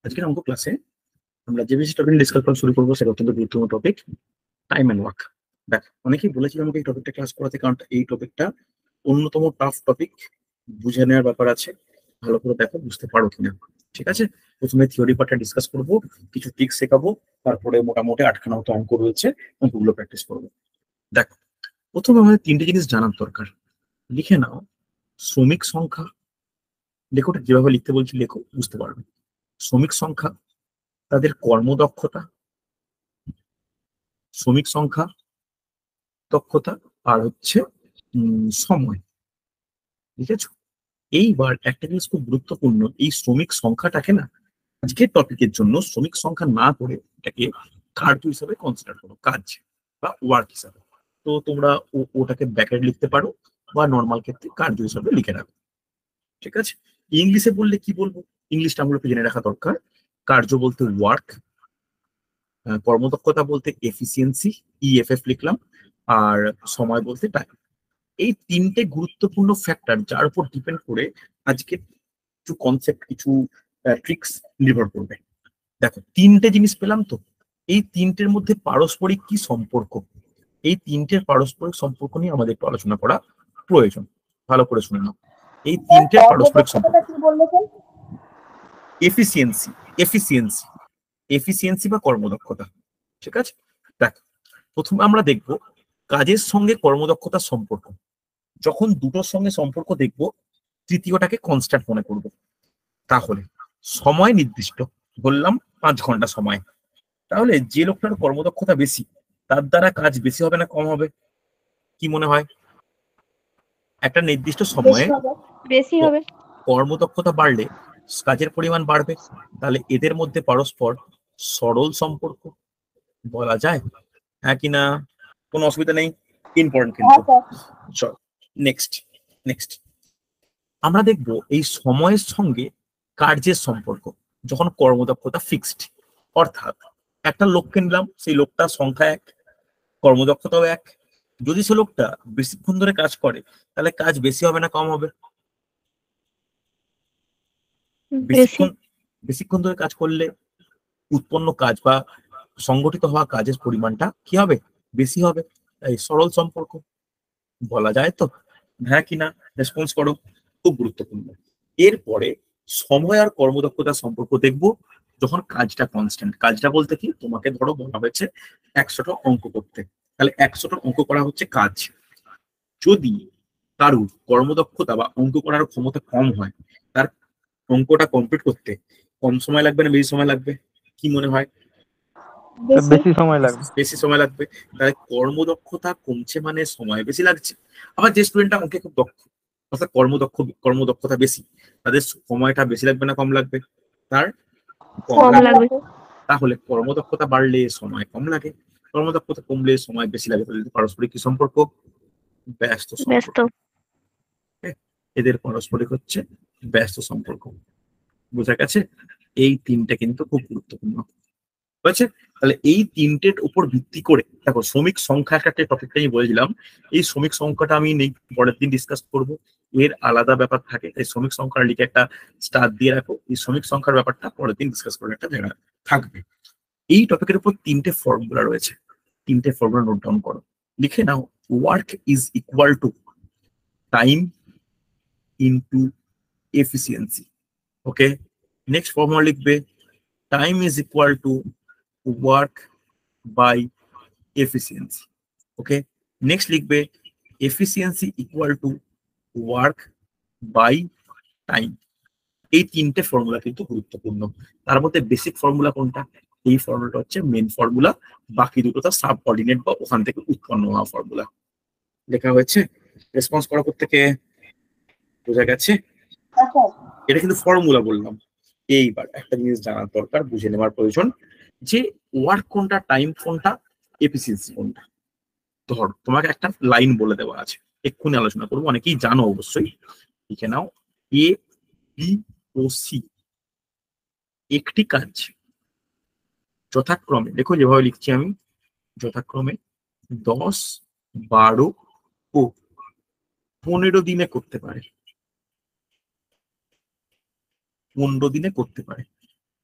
আজকের অঙ্ক ক্লাসে আমরা যে বেশি টপিক ডিসকাস করা শুরু করবো সেটা অত্যন্ত গুরুত্বপূর্ণ টপিক, টাইম অ্যান্ড ওয়ার্ক। দেখ, অনেকেই বলেছিল আমাকে এই টপিকটা ক্লাস করাতে, কারণ এই টপিকটা অন্যতম টাফ টপিক, বুঝে নেওয়ার ব্যাপার আছে। ভালো করে দেখো, বুঝতে পারো কিনা। ঠিক আছে, প্রথমে থিওরি পার্টটা ডিসকাস করবো, কিছু ট্রিক শেখাবো, তারপরে মোটামুটি 8খানা মতো অঙ্ক রয়েছে, অঙ্কগুলো প্র্যাকটিস করবো। দেখো, প্রথমে আমাদের তিনটে জিনিস জানার দরকার। লিখে নাও শ্রমিক সংখ্যা। লেখো, যেভাবে লিখতে বলছি লেখো, বুঝতে পারবে। শ্রমিক সংখ্যা, তাদের কর্মদক্ষতা, শ্রমিক সংখ্যা, দক্ষতা, আর হচ্ছে সময়। ঠিক আছে, এইবার একটা জিনিস খুব গুরুত্বপূর্ণ, এই শ্রমিক সংখ্যাটাকে না আজকের টপিকের জন্য শ্রমিক সংখ্যা না করে এটাকে কার্য হিসাবে কনসিডার করো, কাজ বা ওয়ার্ক হিসাবে। তো তোমরা ওটাকে ব্যাকেট লিখতে পারো বা নর্মাল ক্ষেত্রে কার্য হিসাবে লিখে রাখো। ঠিক আছে, ইংলিশে বললে কি বলবো, ইংলিশটা আমরা জেনে রাখা দরকার। কার্য বলতে ওয়ার্ক, কর্মদক্ষতা বলতে এফিসিয়েন্সি, ইএফএফ লিখলাম, আর সময় বলতে টাইম। এই তিনটে গুরুত্বপূর্ণ ফ্যাক্টর যার উপর ডিপেন্ড করে আজকে কিছু কনসেপ্ট, কিছু ট্রিক্স নির্ভর করবে। দেখো, তিনটে জিনিস পেলাম তো, এই তিনটের মধ্যে পারস্পরিক কি সম্পর্ক, এই তিনটের পারস্পরিক সম্পর্ক নিয়ে আমাদের একটু আলোচনা করা প্রয়োজন। ভালো করে শুনে নাও, এই তিনটের পারস্পরিক সম্পর্ক। এফিসিয়েন্সি, এফিসিয়েন্সি, এফিসিয়েন্সি বা কর্মদক্ষতা। ঠিক আছে, দেখ, প্রথমে আমরা দেখব কাজের সঙ্গে কর্মদক্ষতার সম্পর্ক। যখন দুটোর সঙ্গে সম্পর্ক দেখব, তৃতীয়টাকে কনস্ট্যান্ট মনে করব। তাহলে সময় নির্দিষ্ট, বললাম 5 ঘন্টা সময়। তাহলে যে লোকটার কর্মদক্ষতা বেশি, তার দ্বারা কাজ বেশি হবে না কম হবে, কি মনে হয়? একটা নির্দিষ্ট সময়ে বেশি হবে। কর্মদক্ষতা বাড়লে কাজের পরিমাণ বাড়বে। তাহলে এদের মধ্যে পরস্পর সরল সম্পর্ক বলা যায়, হ্যাঁ কিনা? কোনো অসুবিধা নেই, ইম্পর্টেন্ট কিন্তু। চল নেক্সট। নেক্সট আমরা দেখব এই সময়ের সঙ্গে কার্যের সম্পর্ক যখন কর্মদক্ষতা ফিক্সড। অর্থাৎ একটা লোককে নিলাম, সেই লোকটার সংখ্যা 1, কর্মদক্ষতাও 1। যদি সে লোকটা বেশিক্ষণ ধরে কাজ করে, তাহলে কাজ বেশি হবে না কম হবে? বেশি। বেশিক্ষণ বেশিক্ষণ ধরে কাজ করলে উৎপন্ন কাজ বা সংগঠিত হওয়া কাজের পরিমাণটা কি হবে? বেশি হবে। এই সরল সম্পর্ক বলা যায় তো, হ্যাঁ কিনা? রেসপন্স করো, খুব গুরুত্বপূর্ণ। এরপরে সময় আর কর্মদক্ষতার সম্পর্ক দেখব যখন কাজটা কনস্ট্যান্ট। কাজটা বলতে কি, তোমাকে ধরো বলা হয়েছে 100টা অঙ্ক করতে, তাহলে 100টা অঙ্ক করা হচ্ছে কাজ। যদি কারুর কর্মদক্ষতা বা অঙ্ক করার ক্ষমতা কম হয়, তার অঙ্কটা কমপ্লিট করতে কম সময় লাগবে না বেশি সময় লাগবে, কি মনে হয়? বেশি সময় লাগবে। বেশি সময় লাগবে। তাহলে কর্মদক্ষতা কমছে মানে সময় বেশি লাগছে। আবার যে স্টুডেন্টটা অঙ্কে খুব দক্ষ, অর্থাৎ কর্মদক্ষতা বেশি, তাদের সময়টা বেশি লাগবে না কম লাগবে? তার কম লাগবে। তাহলে কর্মদক্ষতা বাড়লে সময় কম লাগে, কর্মদক্ষতা কমলে সময় বেশি লাগে। তাহলে পারস্পরিক কি সম্পর্ক? ব্যস্ত সম্পর্ক। এদের পারস্পরিক হচ্ছে ব্যস্ত সম্পর্ক। বোঝা গেছে? এই তিনটা কিন্তু খুব গুরুত্বপূর্ণ। বুঝেছে? তাহলে এই তিনটের উপর ভিত্তি করে দেখো, শ্রমিক সংখ্যা একটা টপিকটা আমি বলেছিলাম, এই শ্রমিক সংখ্যাটা আমি পরের দিন ডিসকাস করব। এর আলাদা ব্যাপার থাকে, তাই শ্রমিক সংখ্যার লিখে একটা স্টার দিয়ে রাখো। এই শ্রমিক সংখ্যার ব্যাপারটা পরের দিন ডিসকাস করে একটা জায়গা থাকবে। এই টপিকের উপর 3টে ফর্মুলা রয়েছে, 3টে ফর্মুলা নোট ডাউন করো, লিখে নাও। Work is equal to time into efficiency. Okay, next formula লিখবে, time is equal to work by efficiency. Okay, next লিখবে efficiency equal to work by time. এই 3টে ফর্মুলা কিন্তু গুরুত্বপূর্ণ। তার মধ্যে বেসিক ফর্মুলা কোনটা? এই ফর্মুলাটা হচ্ছে মেন ফর্মুলা, বাকি দুটো তার সাব অর্ডিনেট বা ওখান থেকে উৎপন্ন হওয়া ফর্মুলা। লেখা হয়েছে? রেসপন্স করা থেকে বোঝা গেছে? এটা কিন্তু ফর্মুলা বললাম। এইবার একটা জিনিস জানার দরকার, বুঝে নেওয়ার প্রয়োজন, যে ওয়ার্ক কোনটা, টাইম কোনটা, এফিসিয়েন্সি কোনটা। ধর তোমাকে একটা লাইন বলে দেওয়া আছে, এক্ষুনি আলোচনা করবো, অনেকেই জানো অবশ্যই। লিখে নাও, এ বি ও সি একটি কাজ যথাক্রমে, দেখো যেভাবে লিখছি আমি, যথাক্রমে 10, 12 ও 15 দিনে করতে পারে। 15 দিনে করতে পারে।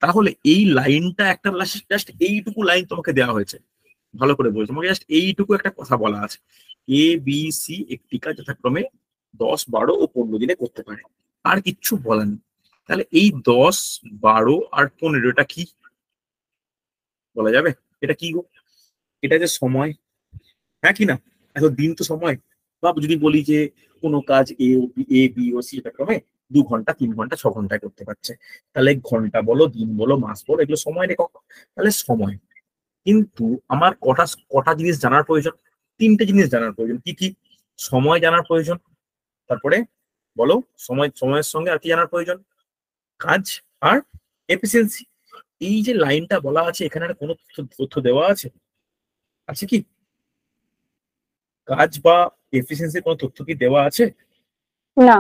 তাহলে এই লাইনটা একটা জাস্ট এইটুকু লাইন তোমাকে দেওয়া হয়েছে, ভালো করে বলছি, তোমাকে জাস্ট এইটুকু একটা কথা বলা আছে, এ বি সি একটি কাজ যথাক্রমে 10, 12 ও 15 দিনে করতে পারে, আর কিচ্ছু বলার নেই। তাহলে এই 10, 12 আর 15টা কি বলা যাবে? এটা কি গো? এটা যে সময়, হ্যাঁ কি না? এখন দিন তো সময়, বা যদি বলি যে কোনো কাজ এ বি ও সি ক্রমে 2 ঘন্টা, 3 ঘন্টা, 6 ঘন্টায় করতে পারছে, তাহলে ঘন্টা বলো, দিন বলো, মাস বলো, এগুলো সময় একক। তাহলে সময়, কিন্তু আমার কটা কটা জিনিস জানার প্রয়োজন? 3টে জিনিস জানার প্রয়োজন। কি কি? সময় জানার প্রয়োজন, তারপরে বলো সময়ের সঙ্গে আর কি জানার প্রয়োজন? কাজ আর এফিসিয়েন্সি। এই যে লাইনটা বলা আছে এখানে আর কোনো তথ্য দেওয়া আছে? আছে কি? কাজ বা এফিসিয়েন্সির কোনো তথ্য কি দেওয়া আছে? না।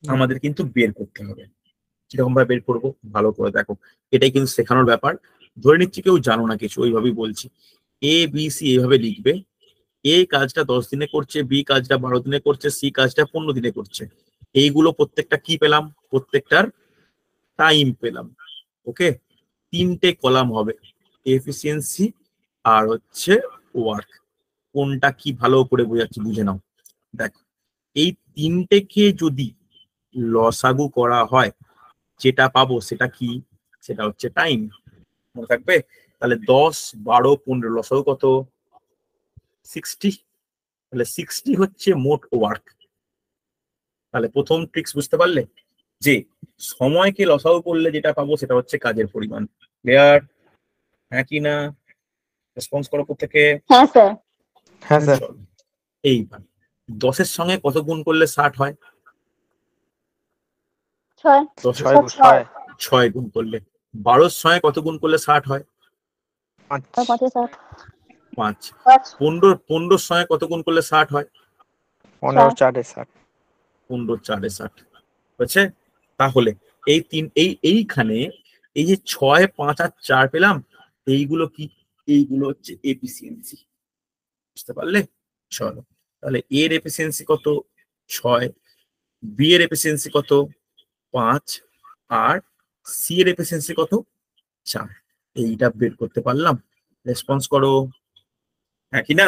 আমাদের কিন্তু বের করতে হবে। কিরকম ভাবে বের করবো? ভালো করে দেখো, এটাই কিন্তু শেখানোর ব্যাপার। ধরে নিচ্ছি কেউ জানো না কিছু, ওইভাবেই বলছি। এ বি সি এইভাবে লিখবে, এ কাজটা 10 দিনে করছে, বি কাজটা 12 দিনে করছে, সি কাজটা 15 দিনে করছে। এইগুলো প্রত্যেকটা কি পেলাম? প্রত্যেকটার টাইম পেলাম। ওকে, 3টে কলাম হবে, এফিসিয়েন্সি আর হচ্ছে ওয়ার্ক। কোনটা কি ভালো করে বোঝাচ্ছি, বুঝে নাও। দেখো, এই 3টেকে যদি লসাগু করা হয়, যেটা পাবো সেটা কি? সেটা হচ্ছে টাইম। মনে থাকবে? তাহলে 10, 12, 15 লসাগু কত? 60। তাহলে 60 হচ্ছে মোট ওয়ার্ক। তাহলে প্রথম ট্রিক্স বুঝতে পারলে যে সময়কে লসাগু করলে যেটা পাবো সেটা হচ্ছে কাজের পরিমাণ। ক্লিয়ার? হ্যাঁ কি না? রেসপন্স করো প্রত্যেকে। হ্যাঁ স্যার। হ্যাঁ স্যার। চলো, এইবার 10-এর সঙ্গে কত গুণ করলে 60 হয়? 6 6 6 6 গুণ করলে। 12-এর সঙ্গে কত গুণ করলে 60 হয়? 5 5 7 5। 5 15-এর সঙ্গে কত গুণ করলে 60 হয়? 15 4 60 15 4 60 হচ্ছে। তাহলে এইখানে এই যে 6, 5 আর 4 পেলাম, এইগুলো কি? এইগুলো হচ্ছে এফিসিয়েন্সি। বুঝতে পারলে? চলো, তাহলে এর এফিসিয়েন্সি কত? 6। বি এর এফিসিয়েন্সি কত? 5। আর সি এর এফিসিয়েন্সি কত? 4। এইটা বের করতে পারলাম। রেসপন্স করো, হ্যাঁ কি না?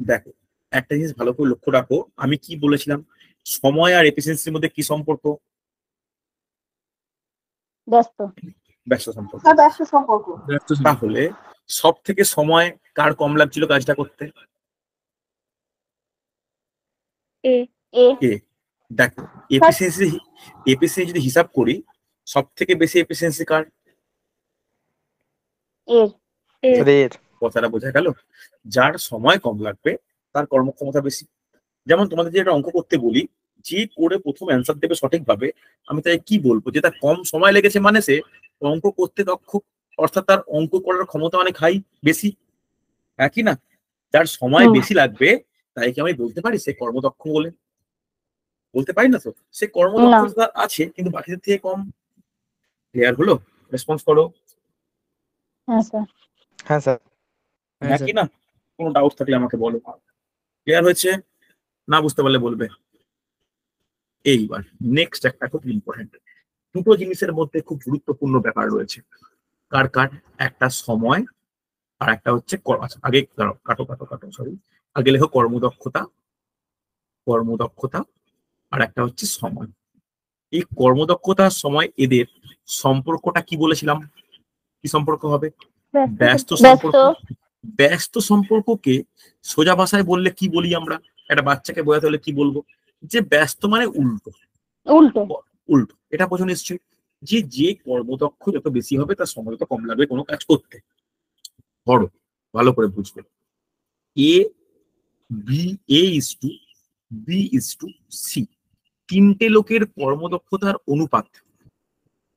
দেখো, একটা জিনিস ভালো করে লক্ষ্য রাখো, আমি কি বলেছিলাম? সময় আর এফিসিয়েন্সির মধ্যে কি সম্পর্ক? ব্যস্ত। ব্যস্ত সম্পর্ক। ব্যস্ত সম্পর্ক। তাহলে সব থেকে সময় কার কম লাগছিল কাজটা করতে? এ এ কে? দেখো, এফিসিয়েন্সি যদি হিসাব করি, সব থেকে বেশি এফিসিয়েন্সি কার? এর রের কথাটা বোঝা গেল? যার সময় কম লাগবে তার কর্মক্ষমতা বেশি। যেমন তোমাদের যে একটা অঙ্ক করতে বলি, যে করে প্রথম অ্যান্সার দেবে সঠিকভাবে, আমি তাই কি বলবো? যে তার কম সময় লেগেছে মানে সে অঙ্ক করতে দক্ষ, অর্থাৎ তার অঙ্ক করার ক্ষমতা অনেক হাই, বেশি। একই না? যার সময় বেশি লাগবে তাই কি আমি বলতে পারি সে কর্মদক্ষ বলে? বলতে পারি না তো। সে কর্মদক্ষতা আছে কিন্তু বাকিদের থেকে কম। ক্লিয়ার হলো? রেসপন্স করো। হ্যাঁ স্যার। হ্যাঁ স্যার। হ্যাঁ কি না? কোনো ডাউট থাকলে আমাকে বলো। ক্লিয়ার হয়েছে? না বুঝতে পারলে বলবে। এইবার নেক্সট একটা খুব ইম্পর্টেন্ট, দুটো জিনিসের মধ্যে খুব গুরুত্বপূর্ণ ব্যাপার রয়েছে। কার কার? একটা সময় আর একটা হচ্ছে আচ্ছা, আগে কাটো কাটো কাটো সরি, আগে লেখো কর্মদক্ষতা। কর্মদক্ষতা আর একটা হচ্ছে সময়। এই কর্মদক্ষতার সময় এদের সম্পর্কটা কি বলেছিলাম? কি সম্পর্ক হবে? ব্যস্ত সম্পর্ক। ব্যস্ত সম্পর্ককে সোজা ভাষায় বললে কি বলি আমরা? একটা বাচ্চাকে বোঝাতে হলে কি বলবো? যে ব্যস্ত মানে উল্টো। উল্টো। উল্টো, এটা বোঝো নিশ্চয়ই। যে যে কর্মদক্ষ যত বেশি হবে তার সময় তত কম লাগবে কোনো কাজ করতে। ধরো, ভালো করে বুঝবে, A B A is to B is to C, 3টে লোকের কর্মদক্ষতার অনুপাত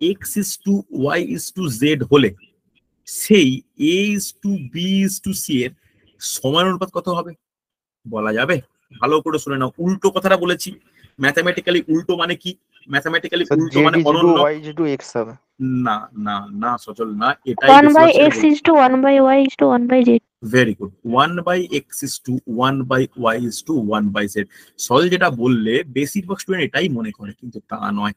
X is to Y is to Z হলে সেই A is to B is to C এর সময় অনুপাত কত হবে? বলা যাবে? ভালো করে শুনে নাও, উল্টো কথাটা বলেছি। ম্যাথামেটিক্যালি উল্টো মানে কি? ম্যাথামেটিক্যালি স্যার উল্টো জেড মানে ইজ টু অনন্য। ওয়াই ইজ টু এক্স হবে। না না না সচল না, এটাই 1 by বেশিরভাগ x is to 1 by y is to 1 by z. Very good. 1 by x is to 1 by y is to 1 by z. সহজ যেটা বললে বেশিরভাগ স্টুডেন্ট এটাই মনে করে, কিন্তু তা নয়।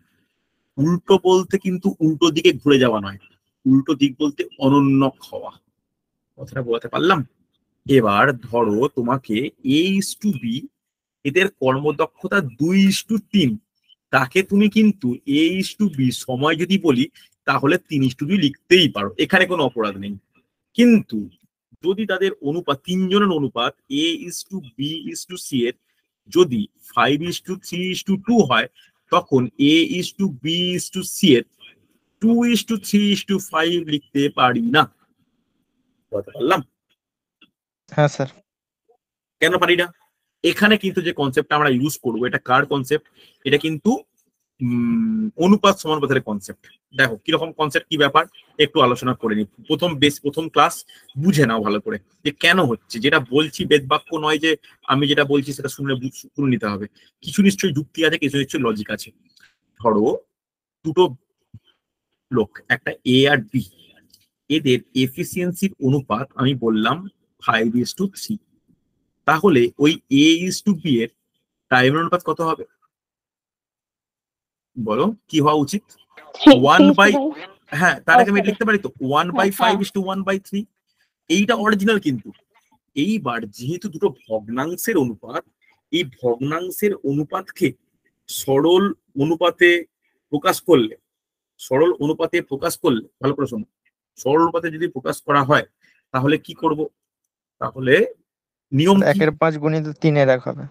উল্টো বলতে কিন্তু উল্টো দিকে ঘুরে যাওয়া নয়, উল্টো দিক বলতে অনন্যক হওয়া। কথাটা বলতে পারলাম? এবার ধরো তোমাকে A:B, এদের কর্মদক্ষতা 2:3, তাকে তুমি কিন্তু A:B সময় যদি বলি তাহলে 3:2 লিখতেই পারো, এখানে কোনো অপরাধ নেই। কিন্তু যদি তাদের অনুপাত, তিনজনের অনুপাত A:B:C এর যদি 5:3:2 হয়, তখন A:B:C এর 2:3:5 লিখতে পারি না। বলতে পারলাম? হ্যাঁ স্যার। কেন পারি না? এখানে কিন্তু যে কনসেপ্টটা আমরা ইউজ করবো, এটা কার কনসেপ্ট? এটা কিন্তু অনুপাত সমানুপাতের কনসেপ্ট। দেখো কিরকম কনসেপ্ট, কি ব্যাপার একটু আলোচনা করে নি। প্রথম ক্লাস বুঝে নাও ভালো করে যে কেন হচ্ছে। যেটা বলছি বেদ বাক্য নয়, যে আমি যেটা বলছি সেটা শুনে নিতে হবে। কিছু নিশ্চয়ই যুক্তি আছে, কিছু নিশ্চয়ই লজিক আছে। ধরো দুটো লোক, একটা এ আর বি, এদের এফিসিয়েন্সির অনুপাত আমি বললাম 5:3। তাহলে ওই A:B এর টাইমের অনুপাত কত হবে বলো, কি হওয়া উচিত? 1/, হ্যাঁ তার আগে আমি লিখতে পারি তো 1/5:1/3। এইটা অরিজিনাল কিন্তু। এইবার যেহেতু দুটো ভগ্নাংশের অনুপাত, এই ভগ্নাংশের অনুপাতকে সরল অনুপাতে প্রকাশ করলে, ভালো করে শোনো, সরল অনুপাতে যদি প্রকাশ করা হয় তাহলে কি করব? তাহলে নিয়ম কি? 1/5 গুণিত 3 হবে।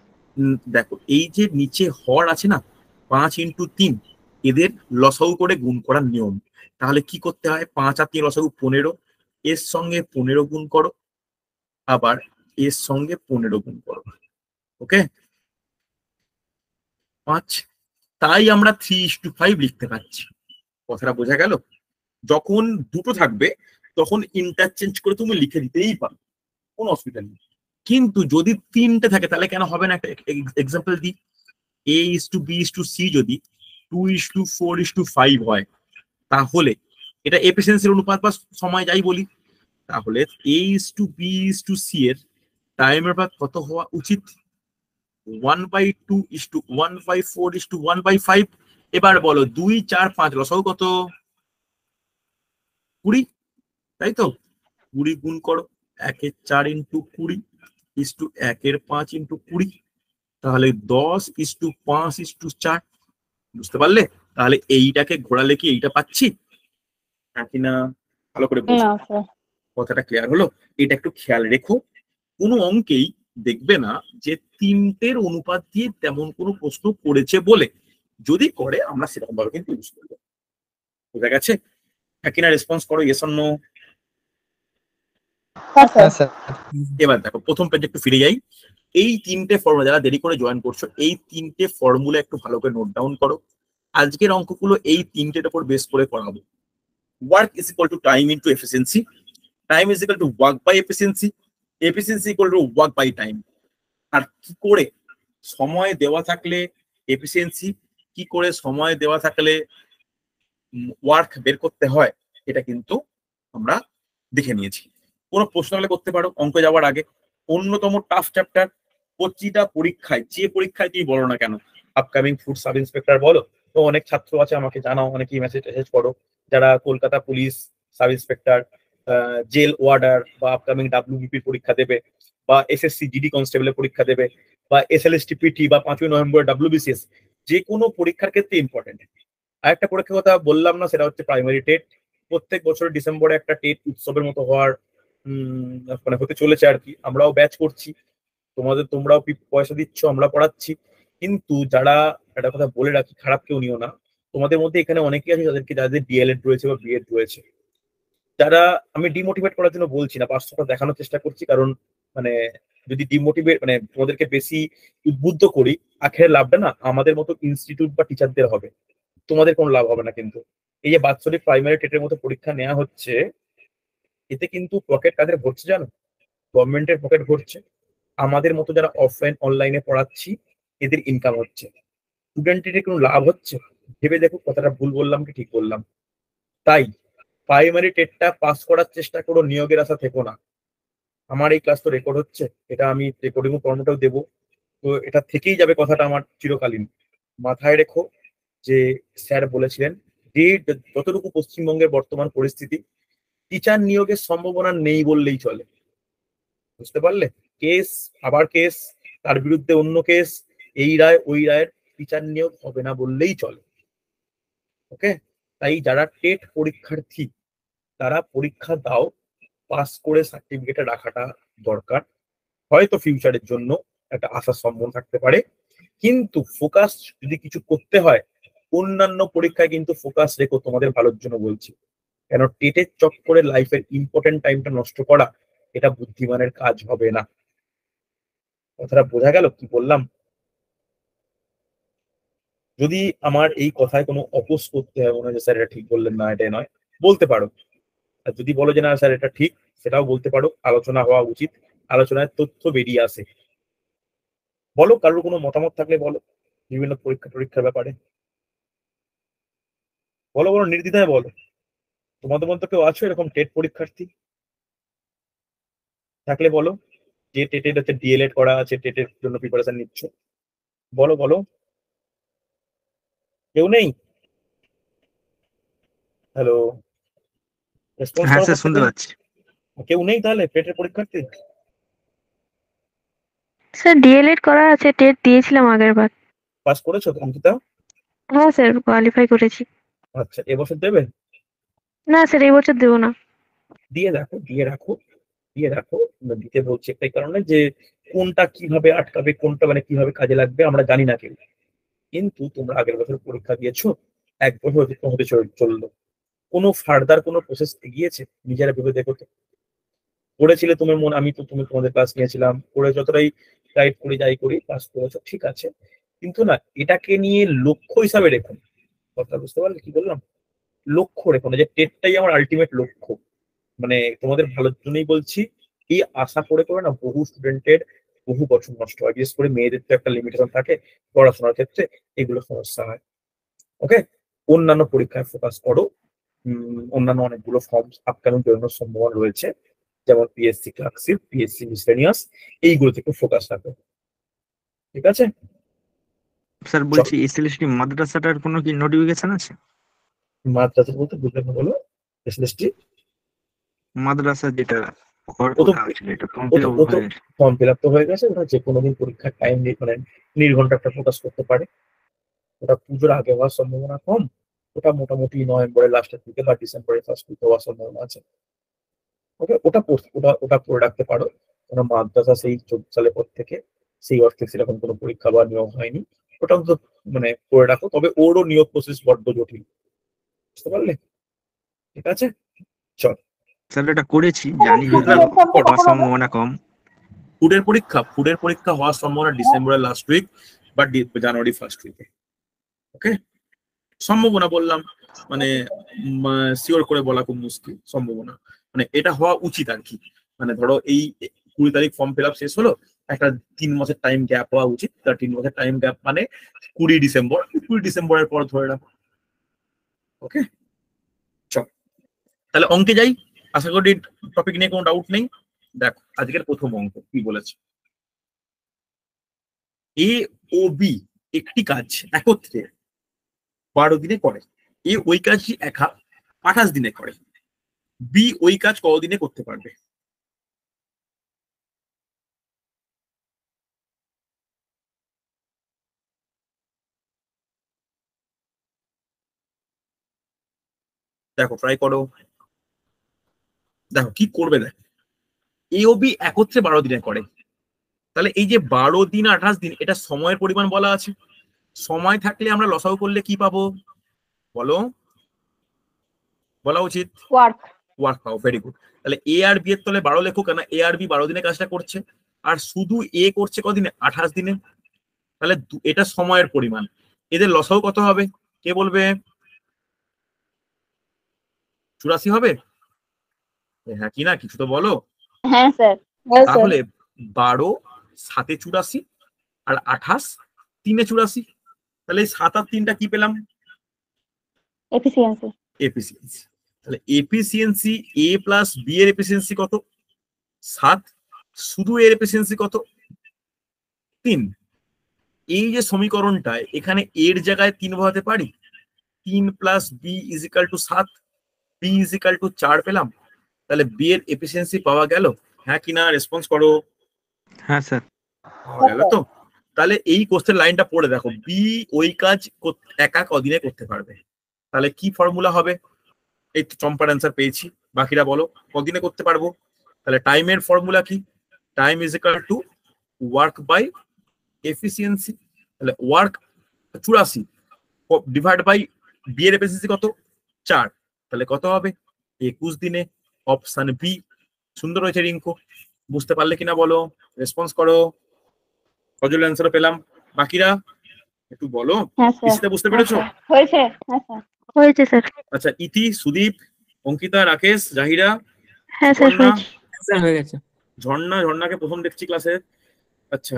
দেখো এই যে নিচে হর আছে না, 5x3, এদের লসাগু করে গুণ করার নিয়ম। তাহলে কি করতে হয়? 5 আর 3 লসাগু 15, এর সঙ্গে 15 গুণ করো, আবার এর সঙ্গে 15 গুণ করো। ওকে, 5। তাই আমরা 3:5 লিখতে পারছি। কথাটা বোঝা গেল? যখন দুটো থাকবে তখন ইন্টারচেঞ্জ করে তুমি লিখে দিতেই পারো, কোনো অসুবিধা নেই। কিন্তু যদি তিনটে থাকে তাহলে কেন হবে না? একটা এক্সাম্পল দিই। A:B:C যদি 2:4:5 হয়, তাহলে এটা এফিসিয়েন্সির অনুপাত বা সময় যাই বলি, তাহলে A:B:C এর টাইম অনুপাত কত হওয়া উচিত? 1/2:1/4:1/5। এবার বলো 2, 4, 5 লসাগু কত? 20, তাই তো? 20 গুণ করো, 1/4 × 20 1/5 × 20, তাহলে 10:5:4। বুঝতে পারলে? তাহলে এইটাকে ঘোরালে কি এইটা পাচ্ছি কিনা ভালো করে বুঝো। কথাটা ক্লিয়ার হলো? এটা একটু খেয়াল রেখো, কোনো অঙ্কেই দেখবে না যে তিনটের অনুপাত দিয়ে তেমন কোনো প্রশ্ন করেছে বলে। যদি করে আমরা সেরকম ভাবে কিন্তু ইউজ করবো। বোঝা গেছে? কিনা রেসপন্স করো, ইয়েস অর নো। হ্যাঁ স্যার। এবার দেখো প্রথম পেজে একটু ফিরে যাই। এই তিনটে ফর্মুলা, যারা দেরি করে জয়েন করছো, এই তিনটে ফর্মুলা একটু ভালো করে নোট ডাউন করো। আজকের অঙ্কগুলো এই তিনটের উপর বেস করে করাবো। Work is equal to time into efficiency, time is equal to work by efficiency, efficiency equal to work by time. আর কি করে সময় দেওয়া থাকলে এফিসিয়েন্সি, কি করে সময় দেওয়া থাকলে ওয়ার্ক বের করতে হয়, এটা কিন্তু আমরা দেখে নিয়েছি। কোনো প্রশ্ন হলে করতে পারো অঙ্ক যাওয়ার আগে। অন্যতম টাফ চ্যাপ্টার, প্রতিটা পরীক্ষায়, যে পরীক্ষায় তুমি বলো না কেন, আপকামিং ফুড সাব ইন্সপেক্টর বলো, তো অনেক ছাত্র আছে আমাকে জানাও, অনেকেই মেসেজ করো, যারা Kolkata police sub inspector, jail warder বা আপকামিং WBP পরীক্ষা দেবে, বা SSC GD কনস্টেবলের পরীক্ষা দেবে, বা SLST PT বা 5ই নভেম্বর WBCS, যে কোনো পরীক্ষার ক্ষেত্রে ইম্পর্টেন্ট। আরেকটা পরীক্ষার কথা বললাম না, সেটা হচ্ছে প্রাইমারি টেট। প্রত্যেক বছর ডিসেম্বরে একটা টেট উৎসবের মতো হওয়ার মানে হতে চলেছে আর কি। আমরাও ব্যাচ করছি, তোমরাও পয়সা দিচ্ছ, আমরা পড়াচ্ছি। কিন্তু যারা, একটা কথা বলে রাখি, খারাপ কেউ নিও না, তোমাদের মধ্যে এখানে অনেকেই আছে যাদের DLED রয়েছে বা B.Ed রয়েছে, যারা, আমি ডিমোটিভেট করার জন্য বলছি না, পার্থক্যটা দেখানোর চেষ্টা করছি। কারণ মানে যদি ডিমোটিভেট, মানে তোমাদেরকে বেশি উদ্বুদ্ধ করি, আখের লাভটা না আমাদের মতো ইনস্টিটিউট বা টিচারদের হবে, তোমাদের কোনো লাভ হবে না। কিন্তু এই যে বাৎসরিক প্রাইমারি টেটের মতো পরীক্ষা নেওয়া হচ্ছে, এতে কিন্তু পকেট কাদের ভরছে জানো? গভর্নমেন্টের পকেট ভরছে। আমাদের মতো যারা অফলাইন অনলাইনে পড়াচ্ছি, এদের ইনকাম হচ্ছে। স্টুডেন্টের কোনো লাভ হচ্ছে? ভেবে দেখো কথাটা ভুল বললাম কি ঠিক বললাম। তাই প্রাইমারি টেটটা পাস করার চেষ্টা করো, নিয়োগের আশা থেকো না। আমার এই ক্লাস তো রেকর্ড হচ্ছে, এটা আমি রেকর্ডিং কর্মটাও দেবো, তো এটা থেকেই যাবে কথাটা আমার চিরকালীন। মাথায় রেখো, যে স্যার বলেছিলেন যে যতটুকু পশ্চিমবঙ্গের বর্তমান পরিস্থিতি, টিচার নিয়োগের সম্ভাবনা নেই বললেই চলে। বুঝতে পারলে? কেস, আবার কেস, তার বিরুদ্ধে অন্য কেস, এই রায় ওই রায়ের, টিচার নিয়োগ হবে না বললেই চলে। ওকে, তাই যারা টেট পরীক্ষার্থী তারা পরীক্ষা দাও, পাস করে সার্টিফিকেটে রাখাটা দরকার। হয়তো ফিউচারের জন্য একটা আশার সম্ভাবনা থাকতে পারে, কিন্তু ফোকাস যদি কিছু করতে হয়, অন্যান্য পরীক্ষায় কিন্তু ফোকাস রেখো, তোমাদের ভালোর জন্য বলছি। কেন টেটের চক্করে লাইফের ইম্পর্টেন্ট টাইমটা নষ্ট করা, এটা বুদ্ধিমানের কাজ হবে না। কথাটা বোঝা গেল কি বললাম? যদি আমার এই কথায় কোনো অপোজ করতে হয়, মনে হয় যে স্যার এটা ঠিক বললেন না, এটা নয়, বলতে পারো। আর যদি বলো যে না স্যার এটা ঠিক, সেটাও বলতে পারো। আলোচনা হওয়া উচিত, আলোচনায় তথ্য বেরিয়ে আসে। বলো, কারোর কোনো মতামত থাকলে বলো বিভিন্ন পরীক্ষার ব্যাপারে। বলো বলো, নির্দ্বিধায় বলো। তোমাদের মধ্যে কেউ আছো এরকম টেট পরীক্ষার্থী? থাকলে বলো, যে টেটের হচ্ছে ডিএলএড করা আছে, টেটের জন্য প্রিপারেশন নিচ্ছ, বলো বলো। কেউ নেই? হ্যালো, রেসপন্স হ্যাঁ করো স্যার, শুনতে প্রত্যেকে। পাচ্ছি। কেউ নেই তাহলে টেটের পরীক্ষার্থী? স্যার ডিএলএড করা আছে, টেট দিয়েছিলাম আগের বার। পাস করেছো অঙ্কিতা? হ্যাঁ স্যার, কোয়ালিফাই করেছি। আচ্ছা, এবছর দেবে? না স্যার, এই বছর দেবো না। দিয়ে রাখো, দিয়ে রাখো, দিয়ে রাখো। দিতে বলছি একটাই কারণে যে কোনটা কিভাবে আটকাবে, কোনটা মানে কিভাবে কাজে লাগবে আমরা জানি না কেউ। কিন্তু তোমরা আগের বছর পরীক্ষা দিয়েছো, এক বছর অতিক্রম হতে চললো, কোনো ফার্দার কোনো প্রসেস এগিয়েছে? নিজেরা ভেবে দেখো তো। পড়েছিলে তোমার মন, আমি তো তুমি তোমাদের ক্লাস নিয়েছিলাম, পড়ে যতটাই গাইড করি যাই করি, পাস করেছো ঠিক আছে, কিন্তু না এটাকে নিয়ে লক্ষ্য হিসাবে রেখো। কথা বুঝতে পারলে কি বললাম? লক্ষ্য রেখো না যে টেটটাই আমার আলটিমেট লক্ষ্য। মানে তোমাদের ভালোর জন্যই বলছি। এই আশা করে করে না বহু স্টুডেন্টের বহু বছর নষ্ট হয়, বিশেষ করে মেয়েদের তো একটা লিমিটেশন থাকে পড়াশোনার ক্ষেত্রে, এগুলো সমস্যা হয়। ওকে, অন্যান্য পরীক্ষায় ফোকাস করো। অন্যান্য অনেকগুলো ফর্ম আপকামিং বেরোনোর সম্ভাবনা রয়েছে, যেমন পিএসসি ক্লার্কশিপ, পিএসসি মিসলেনিয়াস, এইগুলো থেকে ফোকাস রাখো। ঠিক আছে? স্যার চল, বলছি, এসএলএসটি মাদ্রাসাটার কোনো কি নোটিফিকেশন আছে? মাদ্রাসা বলতে বুঝলাম না, বলো। এসএসটি মাদ্রাসা যেটা ও তো ওঠা হয়েছিল, এটা ফর্ম ও ফিল তো আপ ও তো হয়ে গেছে। ফর্ম ফিল আপ তো হয়ে গেছে। ওটা যে কোনো দিন পরীক্ষার টাইম মানে নির্ঘণ্টা একটা ফোকাস করতে পারে। ওটা পুজোর আগে হওয়ার সম্ভাবনা কম। ওটা মোটামুটি নভেম্বরের লাস্টের দিকে বা ডিসেম্বরের ফার্স্ট উইকে হওয়ার সম্ভাবনা আছে। ওকে, ওটা করে রাখতে পারো। কারণ মাদ্রাসা সেই 14 সালের পর থেকে সেই অর্থে সেরকম কোনো পরীক্ষা বা নিয়োগ হয়নি। ওটা অন্তত মানে করে রাখো। তবে ওরও নিয়োগ প্রসেস বড্ড জটিল। বুঝতে পারলে? ঠিক আছে, চল। স্যার এটা করেছি, জানি যদিও হওয়ার সম্ভাবনা কম। ফুডের পরীক্ষা হওয়ার সম্ভাবনা ডিসেম্বরের লাস্ট উইক বা জানুয়ারি ফার্স্ট উইকে। ওকে, সম্ভাবনা বললাম, মানে শিওর করে বলা খুব মুশকিল। সম্ভাবনা মানে এটা হওয়া উচিত আর কি। মানে ধরো এই 20 তারিখ ফর্ম ফিল আপ শেষ হলো, একটা 3 মাসের টাইম গ্যাপ হওয়া উচিত। তার 3 মাসের টাইম গ্যাপ মানে 20 ডিসেম্বর, 20 ডিসেম্বরের পর ধরে রাখো। ওকে, চল তাহলে অঙ্কে যাই। আশা করি টপিক নিয়ে কোনো ডাউট নেই। দেখো আজকের প্রথম অঙ্ক কি বলেছে। এ ও বি একটি কাজ একত্রে 12 দিনে করে। এ ওই কাজটি একা 28 দিনে করে। বি ওই কাজ কতদিনে করতে পারবে? দেখো ট্রাই করো, দেখো কি করবে। দেখো এ ও বি একত্রে 12 দিনে করে, তাহলে এই যে 12 দিন 28 দিন, এটা সময়ের পরিমাণ বলা আছে। সময় থাকলে আমরা লসাগু করলে কি পাবো বলো? বলা উচিত ওয়ার্ক। ওয়ার্ক পাও। Very good. তাহলে এ আর বি এর তলে 12 লেখো, কেন এ আর বি 12 দিনে কাজটা করছে, আর শুধু এ করছে কদিনে? 28 দিনে। তাহলে এটা সময়ের পরিমাণ। এদের লসাগু কত হবে কে বলবে? 84 হবে? হ্যাঁ কি না, কিছু তো বলো। হ্যাঁ স্যার। তাহলে 12 7 84 আর 28 3 84। তাহলে এই 7 আর 3টা কি পেলাম? এফিসিয়েন্সি। এফিসিয়েন্সি। তাহলে এফিসিয়েন্সি এ প্লাস বি এর এফিসিয়েন্সি কত? 7। শুধু এর এফিসিয়েন্সি কত? 3। এই যে সমীকরণটায় এখানে এর জায়গায় 3 বসাতে পারি, 3 plus b is equal to 7, b is equal to 4 পেলাম। তাহলে বি এর এফিসিয়েন্সি পাওয়া গেল, হ্যাঁ কিনা রেসপন্স করো। হ্যাঁ স্যার। পাওয়া গেল তো? তাহলে এই কোশ্চেন লাইনটা পড়ে দেখো, বি ওই কাজ একা কদিনে করতে পারবে। তাহলে কি ফর্মুলা হবে? এই তো চম্পার অ্যান্সার পেয়েছি, বাকিরা বলো কদিনে করতে পারবো। তাহলে টাইমের ফর্মুলা কি? Time is equal to work by efficiency. তাহলে ওয়ার্ক 84 ডিভাইড বাই বি এর এফিসিয়েন্সি কত? 4। তাহলে কত হবে? 21 দিনে। Option b. সুন্দর হয়েছে রিঙ্কু, বুঝতে পারলে কিনা বলো, রেসপন্স করো। কজল অ্যান্সারও পেলাম, বাকিরা একটু বলো। হ্যাঁ স্যার। ইসিতা বুঝতে পেরেছো? হয়েছে। হ্যাঁ স্যার হয়েছে স্যার। আচ্ছা, ইতি, সুদীপ, অঙ্কিতা, রাকেশ, জাহিরা, হ্যাঁ স্যার সুপর্ণা, হয়েছে। স্যার হয়ে গেছে। ঝর্ণাকে প্রথম দেখছি ক্লাসে। আচ্ছা,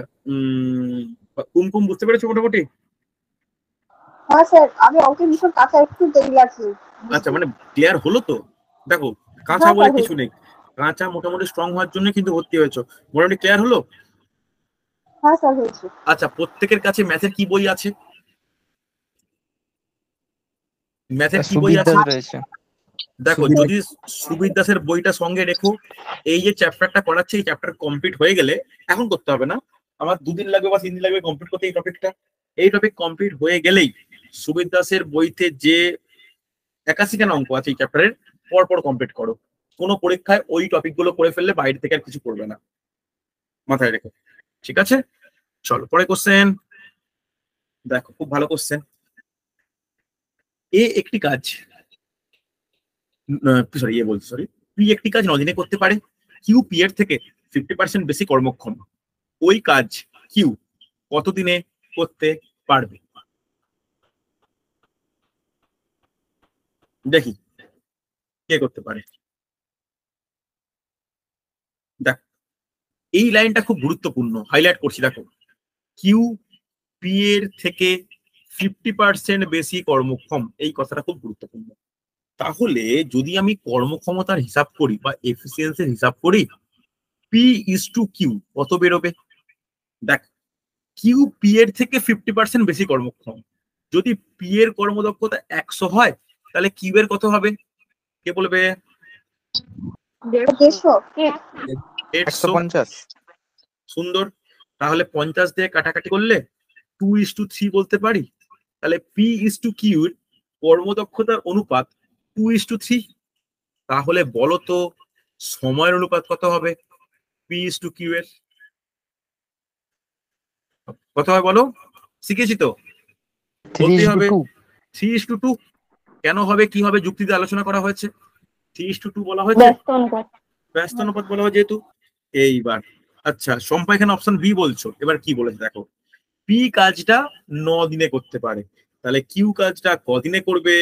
কুমকুম বুঝতে পেরেছো মোটামুটি? হ্যাঁ স্যার, আমি অঙ্কের ভীষণ কাঁচা, একটু দেরি লাগছে। আচ্ছা, মানে ক্লিয়ার হলো তো? দেখো, কাঁচা হ্যাঁ বলে স্যার, কিছু নেই, কাঁচা মোটামুটি স্ট্রং হওয়ার জন্য কিন্তু ভর্তি হয়েছো। মোটামুটি ক্লিয়ার হলো? হ্যাঁ স্যার হয়েছে। আচ্ছা, প্রত্যেকের কাছে ম্যাথের কি বই আছে? ম্যাথের কি বই সুবিধা আছে? রয়েছে। দেখো, সুবিধা। যদি সুবিদ দাসের বইটা সঙ্গে রেখো, এই যে চ্যাপ্টারটা করাচ্ছে এই চ্যাপ্টার কমপ্লিট হয়ে গেলে, এখন করতে হবে না, আমার 2 দিন লাগবে বা 3 দিন লাগবে কমপ্লিট করতে এই টপিকটা। এই টপিক কমপ্লিট হয়ে গেলেই সুবিদ দাসের বইতে যে 81 অঙ্ক আছে এই চ্যাপ্টারের পর কমপ্লিট করো। কোনো পরীক্ষায় ওই টপিক গুলো করে ফেললে বাইরে থেকে আর কিছু করবে না, মাথায় রেখো। ঠিক আছে, চলো পরে কোশ্চেন দেখো, খুব ভালো কোশ্চেন। এ একটি কাজ, সরি, পি একটি কাজ 9 দিনে করতে পারে, কিউ পি এর থেকে 50% বেশি কর্মক্ষম। ওই কাজ কিউ কত দিনে করতে পারবে? দেখি কে করতে পারে। দেখ, এই লাইনটা খুব গুরুত্বপূর্ণ, হাইলাইট করছি। দেখো, কিউ পি এর থেকে 50% বেশি কর্মক্ষম, এই কথাটা খুব গুরুত্বপূর্ণ। তাহলে যদি আমি কর্মক্ষমতার হিসাব করি বা এফিসিয়েন্সির হিসাব করি, পি ইজ টু কিউ কত বেরোবে? দেখ, কিউ পি এর থেকে 50% বেশি কর্মক্ষম। যদি পি এর কর্মদক্ষতা 100 হয়, তাহলে কিউ এর কত হবে? কে বলবে? 150। 150। 150। সুন্দর। তাহলে 50 দিয়ে কাটাকাটি করলে 2:3 বলতে পারি। তাহলে পি ইজ টু কিউ এর কর্মদক্ষতার অনুপাত 2:3। তাহলে বলো তো সময়ের অনুপাত কত হবে পি ইজ টু কিউ এর? কত হয় বলো? শিখেছি তো, বলতেই হবে 3:2। 3:2। কেন হবে, কি হবে, যুক্তিতে আলোচনা করা হয়েছে। 3:2 বলা হয়েছে, ব্যস্ত অনুপাত। ব্যস্ত অনুপাত বলা হয় যেহেতু। এইবার আচ্ছা, সম্পা এখানে অপশন বি বলছো, এবার কি বলেছে দেখো, পি কাজটা 9 দিনে করতে পারে, তাহলে কিউ কাজটা কদিনে করবে?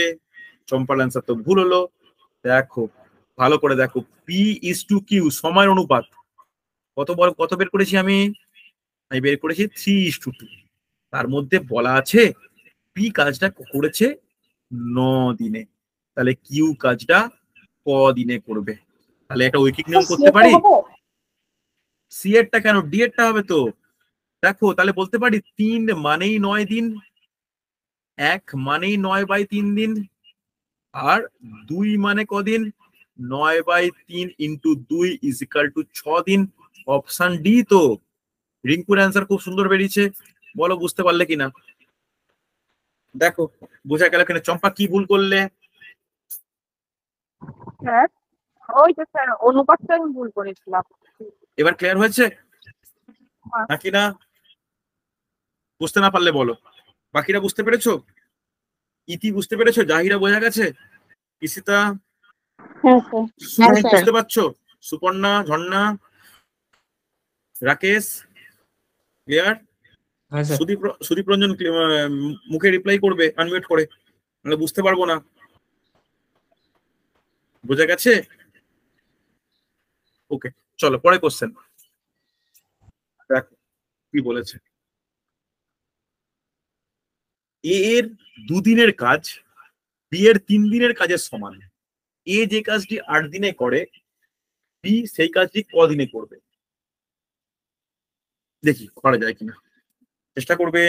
চম্পার অ্যান্সার তো ভুল হলো। দেখো, ভালো করে দেখো, পি ইজ টু কিউ সময়ের অনুপাত কত বের করেছি আমি বের করেছি 3:2। তার মধ্যে বলা আছে পি কাজটা করেছে 9 দিনে, তাহলে কিউ কাজটা কদিনে করবে? তাহলে একটা ঐকিক নিয়ম করতে পারি। সি এরটা কেন, ডি এরটা হবে তো। দেখো, তাহলে বলতে পারি 3 মানেই 9 দিন, 1 মানেই 9/3 দিন, আর 2 মানে কদিন? 9/3 ইন্টু 2 ইজ ইকাল টু 6 দিন। অপশন ডি তো। রিঙ্কুর অ্যান্সার খুব সুন্দর বেরিয়েছে, বলো বুঝতে পারলে কিনা। দেখো, বোঝা গেল কিনা। চম্পা কি ভুল করলে? স্যার, ওই যে স্যার অনুপাতটা আমি ভুল করেছিলাম। এবার ক্লিয়ার হয়েছে নাকি না? বুঝতে না পারলে বলো। বাকিরা বুঝতে পেরেছো? ইতি বুঝতে পেরেছো? জাহিরা বোঝা গেছে? ইসিতা, হ্যাঁ স্যার। সুদীপ বুঝতে পারছো? সুপর্ণা, ঝর্ণা, রাকেশ ক্লিয়ার? হ্যাঁ স্যার। সুদীপ রঞ্জন মুখে রিপ্লাই করবে আনমিউট করে, নাহলে বুঝতে পারবো না। বোঝা গেছে? ওকে, চলো পরে কোশ্চেন দেখো কি বলেছে। এ এর 2 দিনের কাজ বি এর 3 দিনের কাজের সমান। এ যে কাজটি 8 দিনে করে, বি সেই কাজটি কদিনে করবে? দেখি করা যায় কিনা। চেষ্টা করবে।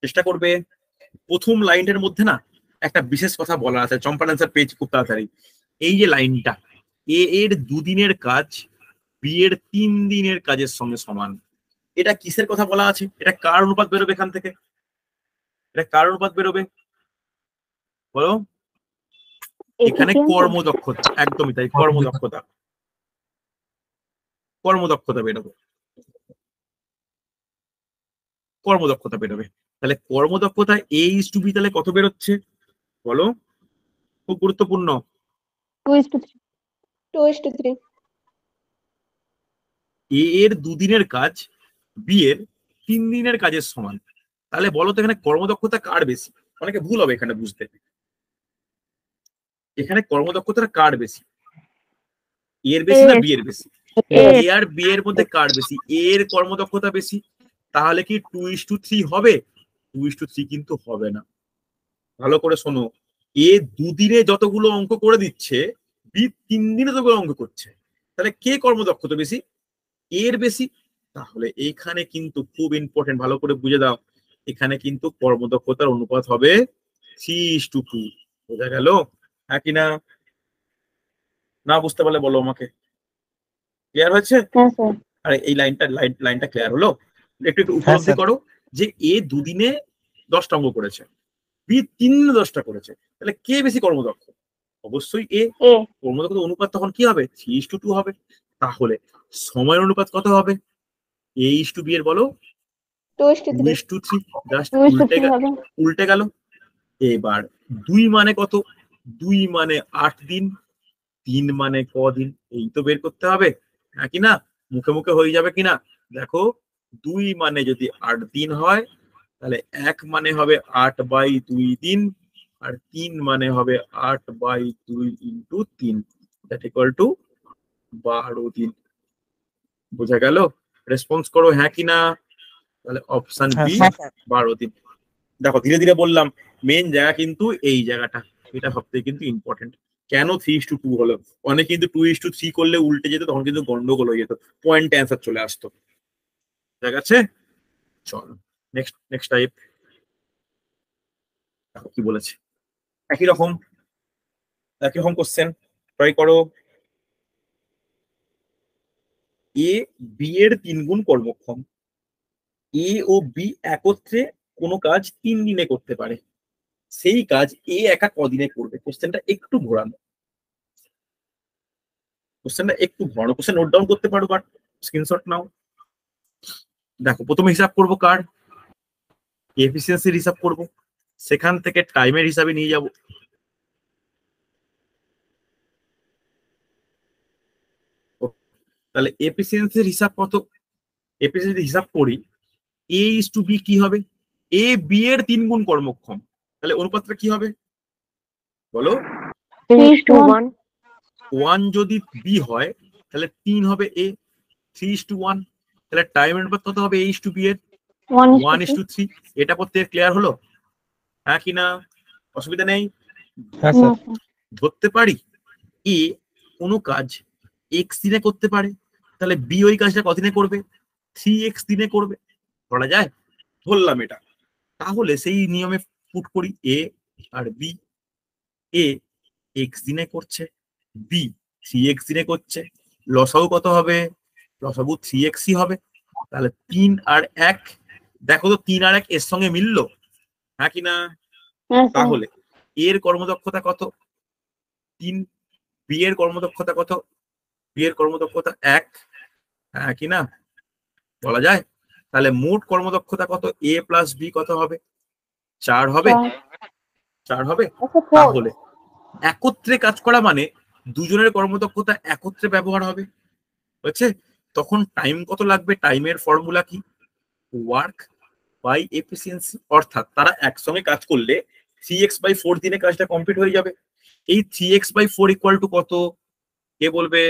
চেষ্টা করবে। প্রথম লাইনের মধ্যে না একটা বিশেষ কথা বলা আছে, চম্পার অ্যান্সার পেয়েছি খুব তাড়াতাড়ি। এই যে লাইনটা, এ এর 2 দিনের কাজ বি এর 3 দিনের কাজের সঙ্গে সমান, এটা কিসের কথা বলা আছে? এটা কার অনুপাত বেরোবে এখান থেকে? এটা কার অনুপাত বেরোবে বলো? এখানে কর্মদক্ষতা, একদমই তাই, কর্মদক্ষতা। কর্মদক্ষতা বেরোবে, কর্মদক্ষতা বেরোবে। তাহলে কর্মদক্ষতা এ ইস টু বি তাহলে কত বেরোচ্ছে বলো? খুব গুরুত্বপূর্ণ। 2:3 2:3 এ এর 2 দিনের কাজ বি এর 3 দিনের কাজের সমান। তাহলে বলো তো এখানে কর্মদক্ষতা কার বেশি? অনেকে ভুল হবে এখানে বুঝতে। এখানে কর্মদক্ষতাটা কার বেশি? এর বেশি না বি এর বেশি? এ আর বি এর মধ্যে কার বেশি? এ এর কর্মদক্ষতা বেশি। তাহলে কি 2:3 হবে? 2:3 কিন্তু হবে না। ভালো করে শোনো, এ 2 দিনে যতগুলো অঙ্ক করে দিচ্ছে, বি 3 দিনে যতগুলো অঙ্ক করছে, তাহলে কে কর্মদক্ষতা বেশি? এর বেশি। তাহলে এখানে কিন্তু খুব ইম্পর্টেন্ট, ভালো করে বুঝে দাও, এখানে কিন্তু কর্মদক্ষতার অনুপাত হবে 3:2। বোঝা গেল? হ্যাঁ কি না? না বুঝতে পারলে বলো আমাকে। ক্লিয়ার হয়েছে? হ্যাঁ স্যার আরে এই লাইনটা ক্লিয়ার হলো? একটু একটু হ্যাঁ, উপলব্ধি স্যার। করো যে এ 2 দিনে 10টা অঙ্ক করেছে, বি 3 দিনে 10টা করেছে, তাহলে কে বেশি কর্মদক্ষ? অবশ্যই এ। এ কর্মদক্ষতার অনুপাত তখন কি হবে? 3:2 হবে। তাহলে সময়ের অনুপাত কত হবে এ ইস টু বি এর বলো? 2:3 2:3। জাস্ট 2:3 হবে। উল্টে গেল। এবার 2 মানে কত? 2 মানে 8 দিন, 3 মানে কদিন, এই তো বের করতে হবে। হ্যাঁ কি না? মুখে মুখে হয়ে যাবে কিনা দেখো। 2 মানে যদি 8 দিন হয়, তাহলে 1 মানে হবে 8/2 দিন, আর 3 মানে হবে 8/2 ইন্টু 3, দ্যাট ইকুয়াল টু 12 দিন। বোঝা গেল? রেসপন্স করো হ্যাঁ কি না? তাহলে অপশন হ্যাঁ, বি, স্যার। 12 দিন। দেখো ধীরে ধীরে বললাম, মেন জায়গা কিন্তু এই জায়গাটা, এটা সবথেকে কিন্তু ইম্পর্টেন্ট। কেন 3:2 হলো? অনেক কিন্তু 2:3 করলে উল্টে যেত, তখন কিন্তু গন্ডগোল হয়ে যেত, পয়েন্ট অ্যান্সার চলে আসতো। ঠিক আছে, চল নেক্সট নেক্সট টাইপ। দেখো কি বলেছে, একই রকম কোশ্চেন ট্রাই করো। এ বি এর 3 গুণ কর্মক্ষম, এ ও বি একত্রে কোনো কাজ 3 দিনে করতে পারে, সেই কাজ এ একা কদিনে করবে? কোশ্চেনটা একটু ঘোরানো, কোশ্চেন নোট ডাউন করতে পারো, বাট স্ক্রিনশট নাও। দেখো প্রথমে হিসাব করব কার? এফিসিয়েন্সির হিসাব করব, সেখান থেকে টাইমের হিসাবে নিয়ে যাব। তাহলে এফিসিয়েন্সির হিসাব কত? এফিসিয়েন্সির হিসাব করি, এ ইস টু বি কি হবে? এ বি এর 3 গুণ কর্মক্ষম, তাহলে অনুপাতটা কি হবে বলো? 3:1 1 যদি বি হয়, তাহলে 3 হবে এ, 3:1। তাহলে টাইম অনুপাত কত হবে এ ইস টু বি এর? 1:3। এটা প্রত্যেক ক্লিয়ার হলো? হ্যাঁ কি না? অসুবিধা নেই? হ্যাঁ, স্যার। ধরতে পারি এ কোনো কাজ এক্স দিনে করতে পারে, তাহলে বি ওই কাজটা কদিনে করবে? 3x দিনে করবে। ধরা যায়? ধরলাম এটা। তাহলে সেই নিয়মে পুট করি, এ আর বি। এ এক্স দিনে করছে, বি 3x দিনে করছে, লসাগু কত হবে? লসাগু 3xই হবে। তাহলে 3 আর 1, দেখো তো 3 আর 1 এর সঙ্গে মিললো, হ্যাঁ কি না? তাহলে এর কর্মদক্ষতা কত? 3। বি এর কর্মদক্ষতা কত? বি এর কর্মদক্ষতা 1, হ্যাঁ কি না? বলা যায়? তাহলে মোট কর্মদক্ষতা কত? এ প্লাস বি কত হবে? 4 হবে। 4 হবে। তাহলে একত্রে কাজ করা মানে দুজনের কর্মদক্ষতা একত্রে ব্যবহার হবে, বুঝছে? তখন টাইম কত লাগবে? টাইমের ফর্মুলা কি? Work by efficiency. অর্থাৎ তারা একসঙ্গে কাজ করলে 3x/4 দিনে কাজটা কমপ্লিট হয়ে যাবে। এই 3x/4 ইকুয়াল টু কত? কে বলবে?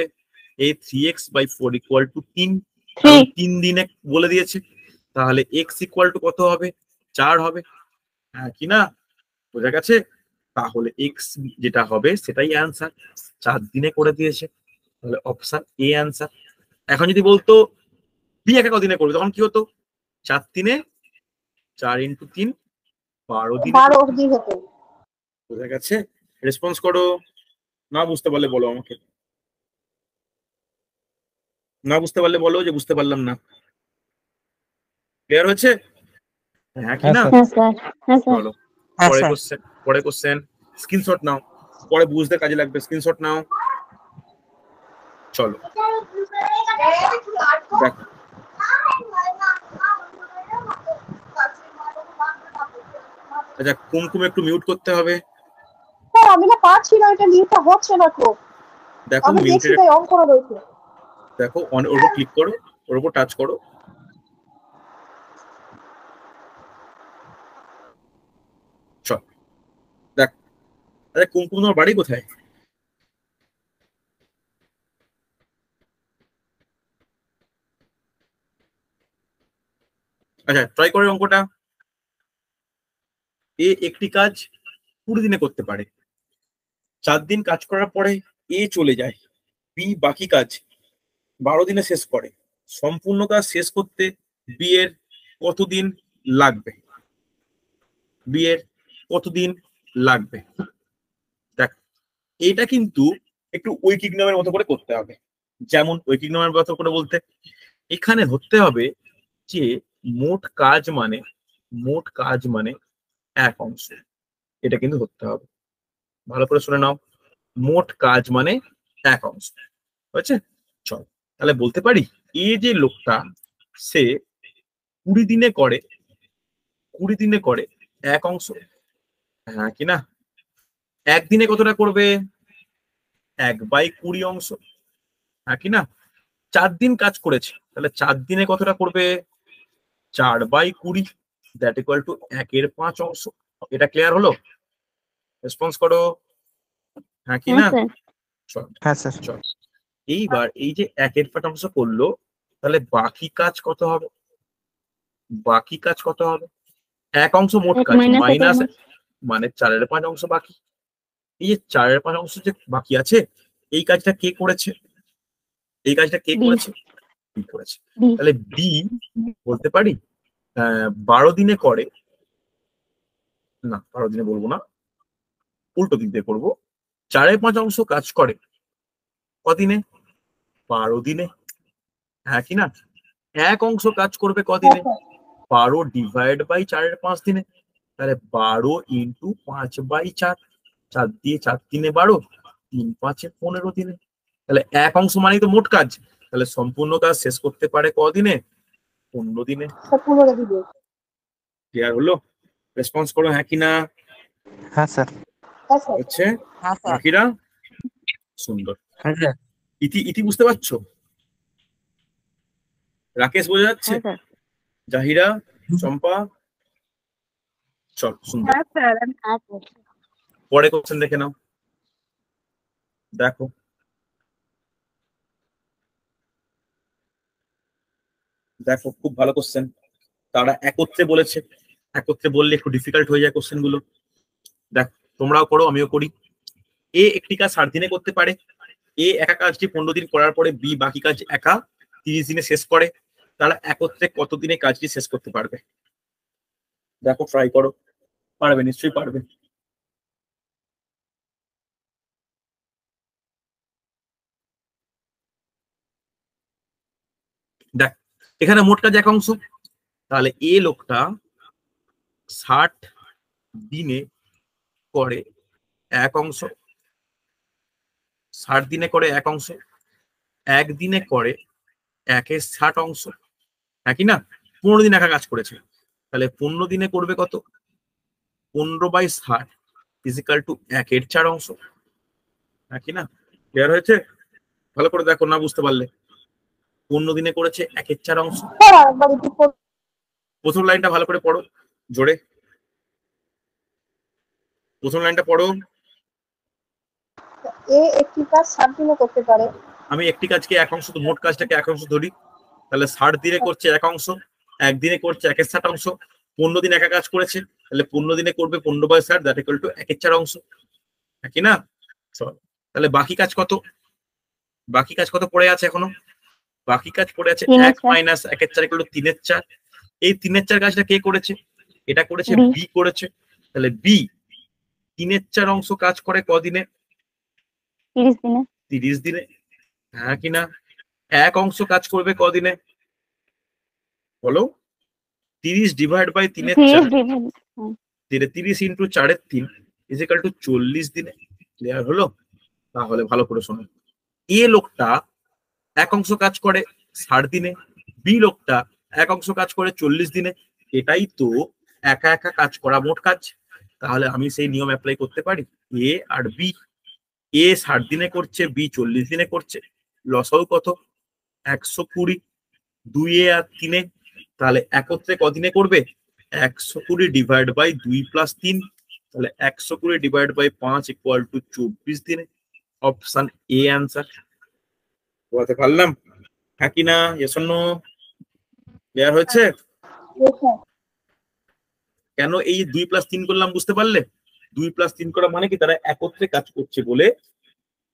এই 3x/4 ইকুয়াল টু 3, 3 দিনে বলে দিয়েছে। তাহলে x ইকুয়াল টু কত হবে? 4 হবে, হ্যাঁ কি না? বোঝা গেছে? তাহলে এক্স যেটা হবে সেটাই অ্যান্সার। 4 দিনে করে দিয়েছে, তাহলে অপশন এ অ্যান্সার। এখন যদি বলতো বি একা কদিনে করবে, তখন কি হতো? 4 দিনে, 4 × 3 12 দিনে। 12 দিন হতো। বোঝা গেছে? রেসপন্স করো। না বুঝতে পারলে বলো আমাকে, না বুঝতে পারলে বলো যে বুঝতে পারলাম না। ক্লিয়ার হয়েছে? হ্যাঁ কি হ্যাঁ না? স্যার। হ্যাঁ স্যার, হ্যাঁ স্যার। চলো পরে কোশ্চেন স্ক্রিনশট নাও, পরে বুঝতে কাজে লাগবে, স্ক্রিনশট নাও। চলো দেখো, আচ্ছা কুমকুম একটু মিউট করতে হবে। স্যার আমি না পারছি না, এটা মিউটটা হচ্ছে না তো। দেখো আমি দেখছি মিউটের, তাই অন করা রয়েছে। দেখো ওর উপর ক্লিক করো, ওর উপর টাচ করো। চল দেখ, আচ্ছা কুমকুম তোমার বাড়ি কোথায়? আচ্ছা ট্রাই করে অঙ্কটা। এ একটি কাজ 20 দিনে করতে পারে, 4 দিন কাজ করার পরে এ চলে যায়, বি বাকি কাজ 12 দিনে শেষ করে। সম্পূর্ণ কাজ শেষ করতে বি এর কতদিন লাগবে? বি এর কতদিন লাগবে? দেখ এটা কিন্তু একটু ঐকিক নিয়মের মতো করে করতে হবে। যেমন ঐকিক নিয়মের মতো করে বলতে এখানে ধরতে হবে যে মোট কাজ মানে 1 অংশ। এটা কিন্তু ধরতে হবে, ভালো করে শুনে নাও। মোট কাজ মানে 1 অংশ, বুঝছে? চল তাহলে বলতে পারি এই যে লোকটা সে 20 দিনে করে 1 অংশ। হ্যাঁ কি না? একদিনে কতটা করবে? 1/20 অংশ। হ্যাঁ কি না? 4 দিন কাজ করেছে, তাহলে 4 দিনে কতটা করবে? 4/20, দ্যাট ইকুয়াল টু 1/5 অংশ। এটা ক্লিয়ার হলো? রেসপন্স করো। হ্যাঁ কি হ্যাঁ না? স্যার। চল হ্যাঁ স্যার। চল এইবার এই যে 1/5 অংশ করলো, তাহলে বাকি কাজ কত হবে? বাকি কাজ কত হবে? 1 অংশ মোট 1 কাজ মাইনাস 1 মাইনাস মাইনাস। মানে 4/5 অংশ বাকি। এই যে 4/5 অংশ যে বাকি আছে, এই কাজটা কে করেছে? এই কাজটা কে বি, করেছে? বি করেছে। বি। তাহলে বি বলতে পারি 12 দিনে করে, না 12 দিনে বলবো না, উল্টো দিক দিয়ে করবো। 4/5 অংশ কাজ করে কদিনে? 12 দিনে। হ্যাঁ কি না? 1 অংশ কাজ করবে কদিনে? 12 ডিভাইড বাই 4/5 দিনে। তাহলে 12 ইন্টু 5/4, 4 দিয়ে 4 দিনে 12, 3×5 15 দিনে। তাহলে 1 অংশ মানেই তো মোট কাজ, তাহলে সম্পূর্ণ কাজ শেষ করতে পারে কদিনে? 15 দিনে। 15 দিনে। ক্লিয়ার হলো? রেসপন্স করো হ্যাঁ কি না? হ্যাঁ স্যার। হ্যাঁ স্যার। হচ্ছে বাকিরা সুন্দর। হ্যাঁ ইতি ইতি বুঝতে পারছো? রাকেশ বোঝা যাচ্ছে? হ্যাঁ স্যার। জাহিরা, চম্পা, চল সুন্দর। হ্যাঁ স্যার। হ্যাঁ স্যার। পরে কোশ্চেন দেখে নাও। দেখো দেখো খুব ভালো কোশ্চেন। তারা একত্রে বলেছে, একত্রে বললে একটু ডিফিকাল্ট হয়ে যায় কোশ্চেন গুলো। দেখ তোমরাও করো, আমিও করি। এ একটি কাজ 60 দিনে করতে পারে, এ একা কাজটি 15 দিন করার পরে বি বাকি কাজ একা 30 দিনে শেষ করে। তারা একত্রে কত দিনে কাজটি শেষ করতে পারবে? দেখো ট্রাই করো, পারবে নিশ্চয়ই পারবে। দেখ এখানে মোট কাজ 1 অংশ, তাহলে এ লোকটা 60 দিনে করে 1 অংশ, 60 দিনে করে 1 অংশ, 1 দিনে করে 1/60 অংশ। হ্যাঁ কি না? 15 দিন একা কাজ করেছে, তাহলে 15 দিনে করবে কত? 15/60 ইজিক্যাল টু 1/4 অংশ। হ্যাঁ কি না? ক্লিয়ার হয়েছে? ভালো করে দেখো, না বুঝতে পারলে। 15 দিনে করেছে 1/4 অংশ। স্যার আরেকবার রিপিট করুন। প্রথম লাইনটা ভালো করে পড়ো জোরে, প্রথম লাইনটা পড়ো। এ একটি কাজ 60 দিনে করতে পারে। আমি একটি কাজকে 1 অংশ, তো মোট কাজটাকে 1 অংশ ধরি, তাহলে 60 দিনে করছে 1 অংশ, 1 দিনে করছে 1/60 অংশ, 15 দিন একা কাজ করেছে, তাহলে 15 দিনে করবে 15/60, দ্যাট ইকুয়াল টু 1/4 অংশ, নাকি না? চলো, তাহলে বাকি কাজ কত? বাকি কাজ কত পড়ে আছে এখনো? বাকি কাজ পড়ে আছে 3/4 1 মাইনাস 1/4 ইকুয়াল টু 3/4। এই 3/4 কাজটা কে করেছে? এটা করেছে B। বি করেছে। তাহলে বি 3/4 অংশ কাজ করে কদিনে? 30 দিনে। 30 দিনে, হ্যাঁ কিনা? এক অংশ কাজ করবে কদিনে বলো? 30 divide by 3/4, 30 into 4/3 is equal to 40 দিনে। ক্লিয়ার হলো? তাহলে ভালো করে শোনো, এ লোকটা এক অংশ কাজ করে 60 দিনে, বি লোকটা এক অংশ কাজ করে 40 দিনে। এটাই তো একা একা কাজ করা মোট কাজ। তাহলে আমি সেই নিয়ম অ্যাপ্লাই করতে পারি। এ আর বি, এ 60 দিনে করছে, বি 40 দিনে করছে, লসাও কত? 120। 2 এ আর 3 এ, তাহলে একত্রে কদিনে করবে? 120 ডিভাইড বাই 2 প্লাস 3, তাহলে 120 ডিভাইড বাই 5 ইকুয়াল টু 24 দিনে। Option A answer. বলতে পারলাম, হ্যাঁ কি না? Yes or no? ক্লিয়ার হয়েছে? কেন এই 2 প্লাস 3 করলাম বুঝতে পারলে? 2 প্লাস 3 করা মানে কি, তারা একত্রে কাজ করছে বলে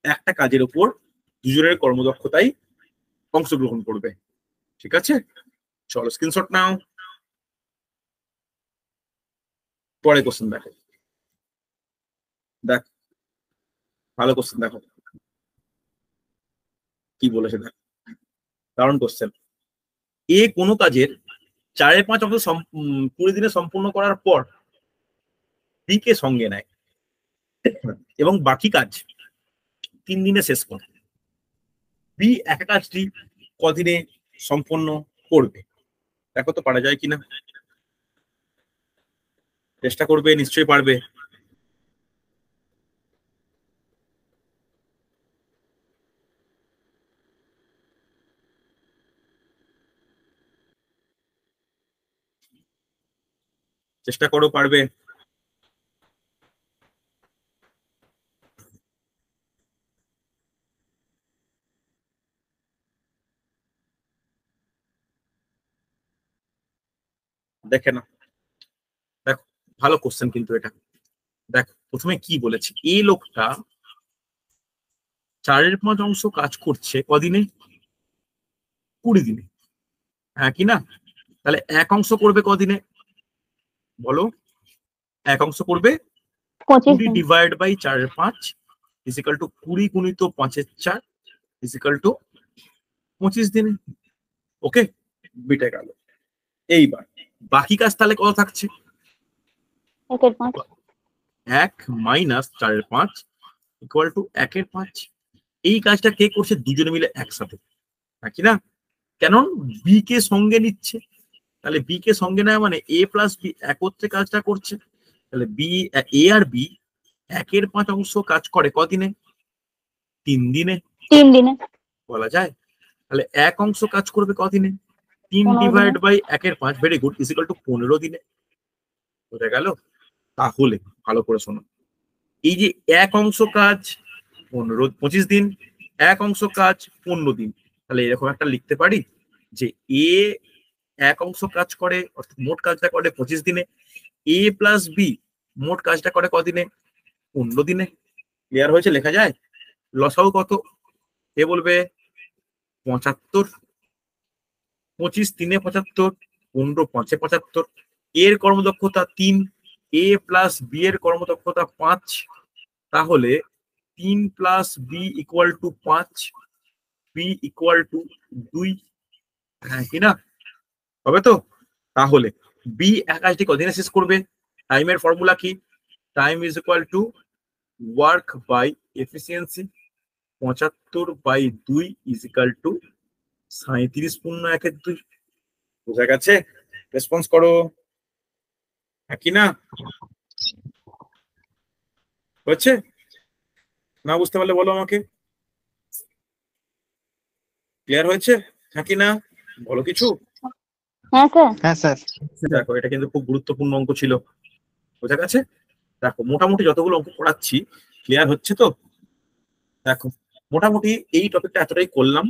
একটা কাজের উপর দুজনের কর্মদক্ষতাই অংশগ্রহণ করবে। ঠিক আছে, চলো স্ক্রিনশট নাও। পরে কোশ্চেন দেখো, দেখ ভালো কোশ্চেন দেখো কি বলেছে, দেখ কারণ কোশ্চেন। এ কোনো কাজের 4/5 অংশ 20 দিনে সম্পূর্ণ করার পর বি কে সঙ্গে নেয় এবং বাকি কাজ 3 দিনে শেষ করে। বি একা কাজটি কদিনে সম্পন্ন করবে? দেখো তো পারা যায় কিনা, চেষ্টা করবে, নিশ্চয়ই পারবে। চেষ্টা করো, পারবে। দেখে না, দেখো ভালো কোশ্চেন কিন্তু এটা। দেখো প্রথমে কি বলেছে, এই লোকটা 4/5 অংশ কাজ করছে কদিনে? 20 দিনে, হ্যাঁ কি না? তাহলে এক অংশ করবে কদিনে বলো? এক অংশ করবে 25 20 দিন। Divide by 4/5 is equal to 20 গুণিত 5/4 ইজ ইকাল টু 25 দিনে। ওকে, বিটা গেল। এইবার বাকি কাজ তাহলে কত থাকছে? 1/5। 1 মাইনাস 4/5 ইকুয়াল টু 1/5। এই কাজটা কে করছে? দুজনে মিলে একসাথে, নাকি না? কেন? বি কে সঙ্গে নিচ্ছে, তাহলে বি কে সঙ্গে নেয় মানে এ প্লাস বি একত্রে কাজটা করছে। তাহলে বি, এ আর বি 1/5 অংশ কাজ করে কদিনে? 3 দিনে 3 দিনে। বলা যায়। তাহলে এক অংশ কাজ করবে কদিনে? 3 15 ডিভাইড দিনে। By 1/5, very good, is equal to 15 দিনে। বোঝা গেল? তাহলে ভালো করে শোনো, এই যে এক অংশ কাজ 25 দিন, এক অংশ কাজ 15 দিন, তাহলে এরকম একটা লিখতে পারি যে এ এক অংশ কাজ করে, অর্থাৎ মোট কাজটা করে 25 দিনে, এ প্লাস বি মোট কাজটা করে কদিনে? 15 দিনে। ক্লিয়ার হয়েছে? লেখা যায়। লসাও কত? এ বলবে 75, 25 3 75, 15 5 75। এর কর্মদক্ষতা 3, এ প্লাস বি এর কর্মদক্ষতা 5, তাহলে 3 plus b equal to 5, b equal to 2, হ্যাঁ কিনা? হবে তো? তাহলে বি কাজটি কদিনে শেষ করবে? টাইমের ফর্মুলা কি? Time is equal to work by efficiency. 75/2 is equal to 37 পূর্ণ 1/2। বোঝা গেছে? রেসপন্স করো, হ্যাঁ কি না? হচ্ছে না? বুঝতে পারলে বলো আমাকে। ক্লিয়ার হয়েছে? হ্যাঁ কি না? বলো কিছু। হ্যাঁ স্যার। হ্যাঁ স্যার। দেখো এটা কিন্তু খুব গুরুত্বপূর্ণ অঙ্ক ছিল। বোঝা গেছে? দেখো মোটামুটি যতগুলো অঙ্ক পড়াচ্ছি ক্লিয়ার হচ্ছে তো? দেখো মোটামুটি এই টপিকটা এতটাই করলাম।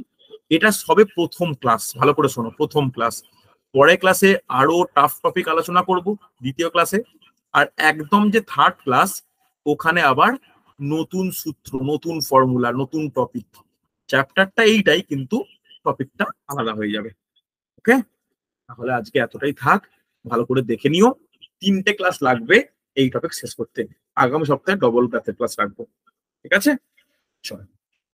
এটা সবে প্রথম ক্লাস, ভালো করে শোনো, প্রথম ক্লাস। পরের ক্লাসে আরো টাফ টপিক আলোচনা করব দ্বিতীয় ক্লাসে। আর একদম যে থার্ড ক্লাস, ওখানে আবার নতুন সূত্র, নতুন ফর্মুলা, নতুন টপিক। চ্যাপ্টারটা এইটাই, কিন্তু টপিকটা আলাদা হয়ে যাবে। ওকে, তাহলে আজকে এতটাই থাক, ভালো করে দেখে নিও। 3টে ক্লাস লাগবে এই টপিক শেষ করতে। আগামী সপ্তাহে ডবল ম্যাথের ক্লাস রাখবো, ঠিক আছে? চলো।